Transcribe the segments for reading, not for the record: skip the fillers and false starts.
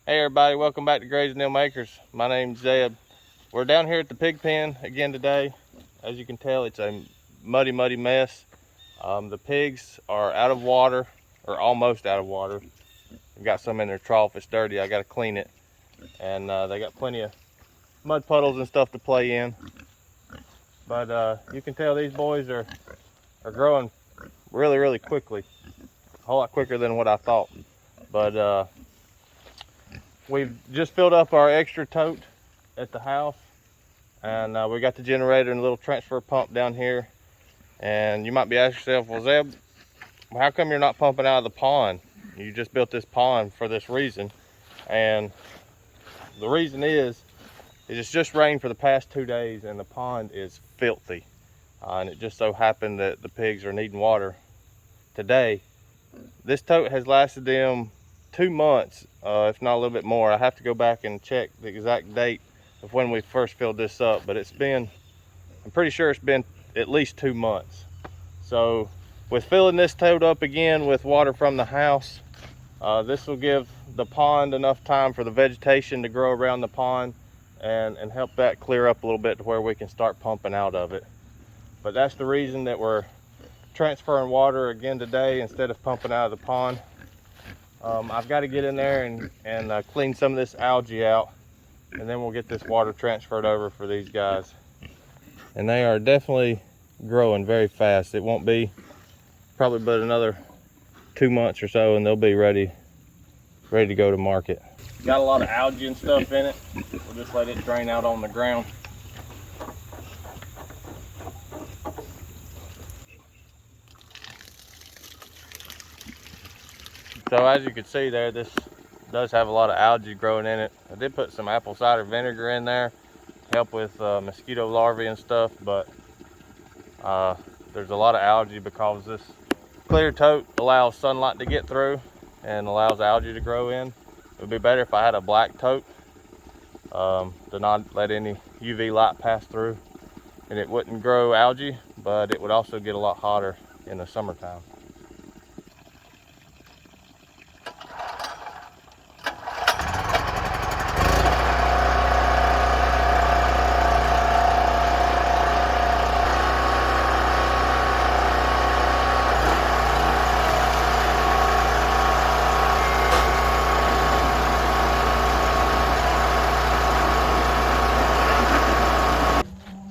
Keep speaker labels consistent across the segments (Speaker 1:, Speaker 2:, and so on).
Speaker 1: Hey everybody, welcome back to Grazing Them Acres. My name's Zeb. We're down here at the pig pen again today. As you can tell, it's a muddy mess. The pigs are out of water, or almost out of water. We've got some in their trough. It's dirty. I got to clean it. And they got plenty of mud puddles and stuff to play in. But you can tell these boys are growing really quickly. A whole lot quicker than what I thought. But we've just filled up our extra tote at the house, and we got the generator and a little transfer pump down here. And you might be asking yourself, well, Zeb, how come you're not pumping out of the pond? You just built this pond for this reason. And the reason is it's just rained for the past 2 days and the pond is filthy. And it just so happened that the pigs are needing water today. This tote has lasted them 2 months, if not a little bit more. I have to go back and check the exact date of when we first filled this up, but I'm pretty sure it's been at least 2 months. So with filling this tote up again with water from the house, this will give the pond enough time for the vegetation to grow around the pond and help that clear up a little bit to where we can start pumping out of it. But that's the reason that we're transferring water again today instead of pumping out of the pond. I've got to get in there and clean some of this algae out, and then we'll get this water transferred over for these guys. And they are definitely growing very fast. It won't be probably but another 2 months or so and they'll be ready to go to market. Got a lot of algae and stuff in it. We'll just let it drain out on the ground. So as you can see there, this does have a lot of algae growing in it. I did put some apple cider vinegar in there to help with mosquito larvae and stuff, but there's a lot of algae because this clear tote allows sunlight to get through and allows algae to grow in. It would be better if I had a black tote to not let any UV light pass through, and it wouldn't grow algae, but it would also get a lot hotter in the summertime.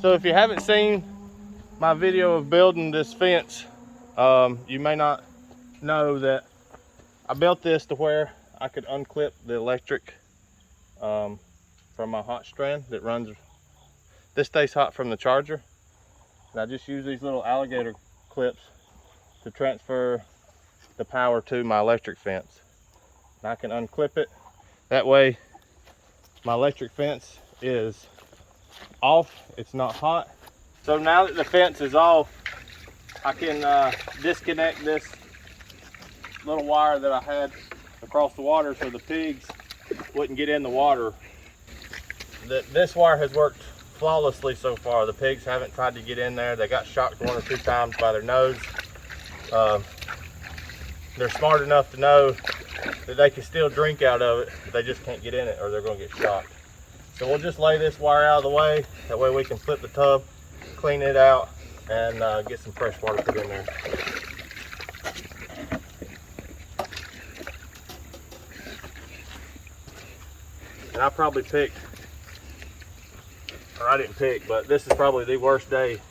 Speaker 1: So if you haven't seen my video of building this fence, you may not know that I built this to where I could unclip the electric from my hot strand that runs. This stays hot from the charger. And I just use these little alligator clips to transfer the power to my electric fence. And I can unclip it. That way my electric fence is off, it's not hot. So now that the fence is off, I can disconnect this little wire that I had across the water so the pigs wouldn't get in the water. This wire has worked flawlessly so far. The pigs haven't tried to get in there. They got shocked 1 or 2 times by their nose. They're smart enough to know that they can still drink out of it, but they just can't get in it or they're going to get shocked. So we'll just lay this wire out of the way. That way we can flip the tub, clean it out, and get some fresh water put in there. And I probably picked, or I didn't pick, but this is probably the worst day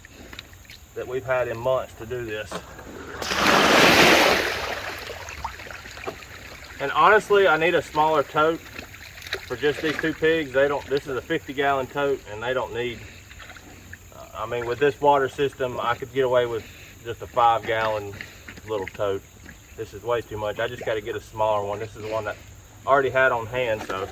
Speaker 1: that we've had in months to do this. And honestly, I need a smaller tote for just these 2 pigs. This is a 50-gallon tote and they don't need, I mean, with this water system, I could get away with just a 5-gallon little tote. This is way too much. I just got to get a smaller one. This is the one that I already had on hand, so.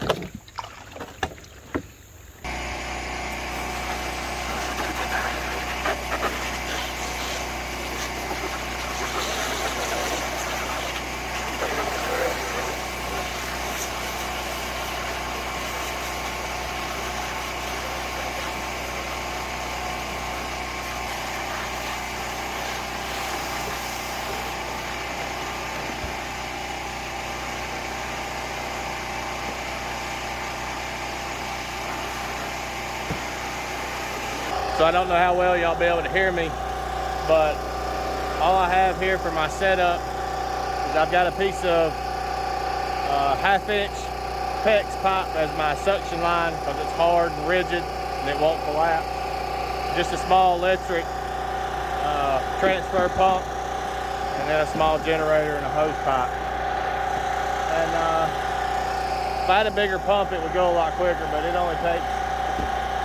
Speaker 1: so I don't know how well y'all be able to hear me, but all I have here for my setup is I've got a piece of 1/2-inch PEX pipe as my suction line because it's hard and rigid and it won't collapse. Just a small electric transfer pump, and then a small generator and a hose pipe. And if I had a bigger pump, it would go a lot quicker, but it only takes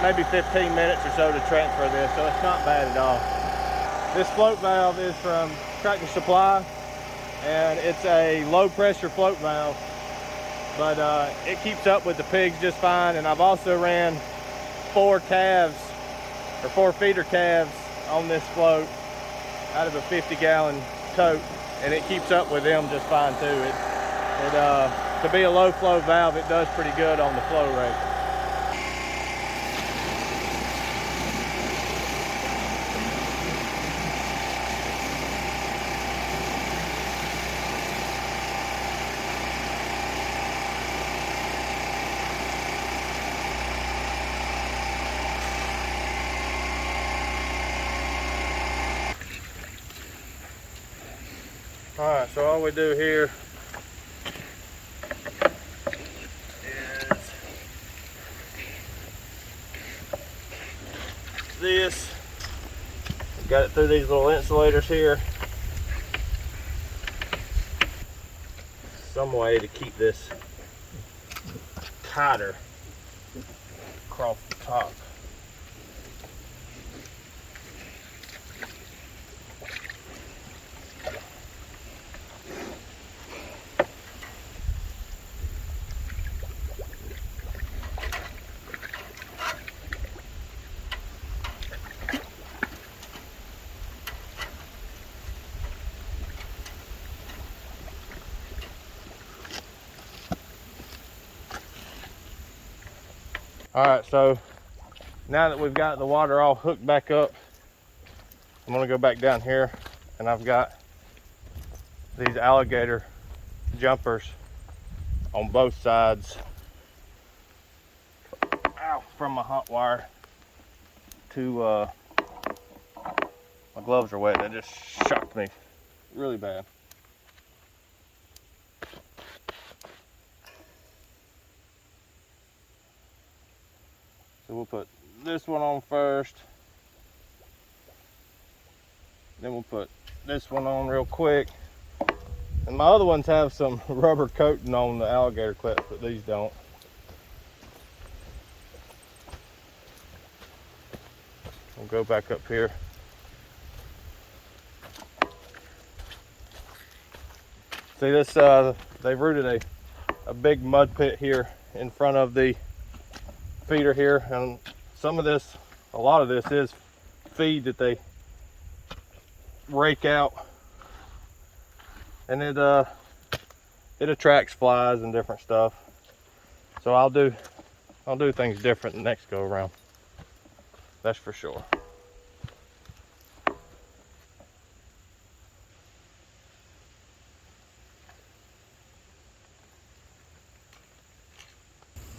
Speaker 1: maybe 15 minutes or so to transfer this, so it's not bad at all. This float valve is from Tractor Supply, and it's a low pressure float valve, but it keeps up with the pigs just fine. And I've also ran 4 calves or 4 feeder calves on this float out of a 50-gallon tote, and it keeps up with them just fine too. To be a low flow valve, it does pretty good on the flow rate. All right, so all we do here is this. We've got it through these little insulators here. Some way to keep this tighter across the top. All right, so now that we've got the water all hooked back up, I'm gonna go back down here, and I've got these alligator jumpers on both sides. Ow, from my hot wire to my gloves are wet. That just shocked me really bad. So we'll put this one on first, then we'll put this one on real quick. And my other ones have some rubber coating on the alligator clips, but these don't. We'll go back up here. See this, they've rooted a big mud pit here in front of the feeder here, and some of this, a lot of this is feed that they rake out, and it attracts flies and different stuff. So I'll do things different the next go around. That's for sure.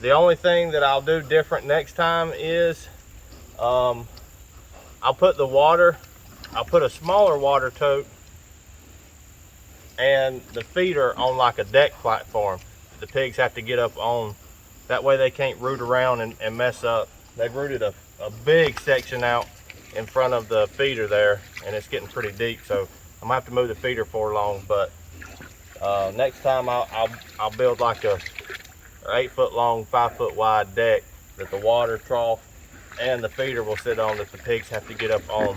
Speaker 1: The only thing that I'll do different next time is I'll put a smaller water tote and the feeder on like a deck platform. The pigs have to get up on. That way they can't root around and mess up. They've rooted a big section out in front of the feeder there, and it's getting pretty deep, so I'm gonna have to move the feeder for long. But next time I'll build like a 8-foot long, 5-foot wide deck that the water trough and the feeder will sit on, that the pigs have to get up on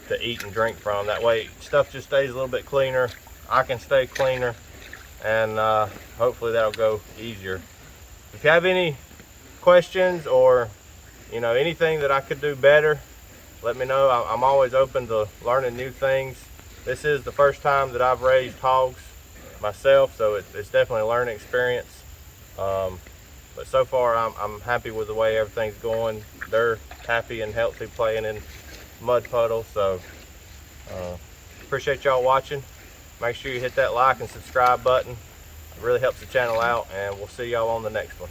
Speaker 1: to eat and drink from. That way stuff just stays a little bit cleaner. I can stay cleaner, and hopefully that'll go easier. If you have any questions or anything that I could do better, let me know. I'm always open to learning new things. This is the first time that I've raised hogs myself, so it's definitely a learning experience. But so far I'm happy with the way everything's going. They're happy and healthy playing in mud puddles. So appreciate y'all watching. Make sure you hit that like and subscribe button. It really helps the channel out, and we'll see y'all on the next one.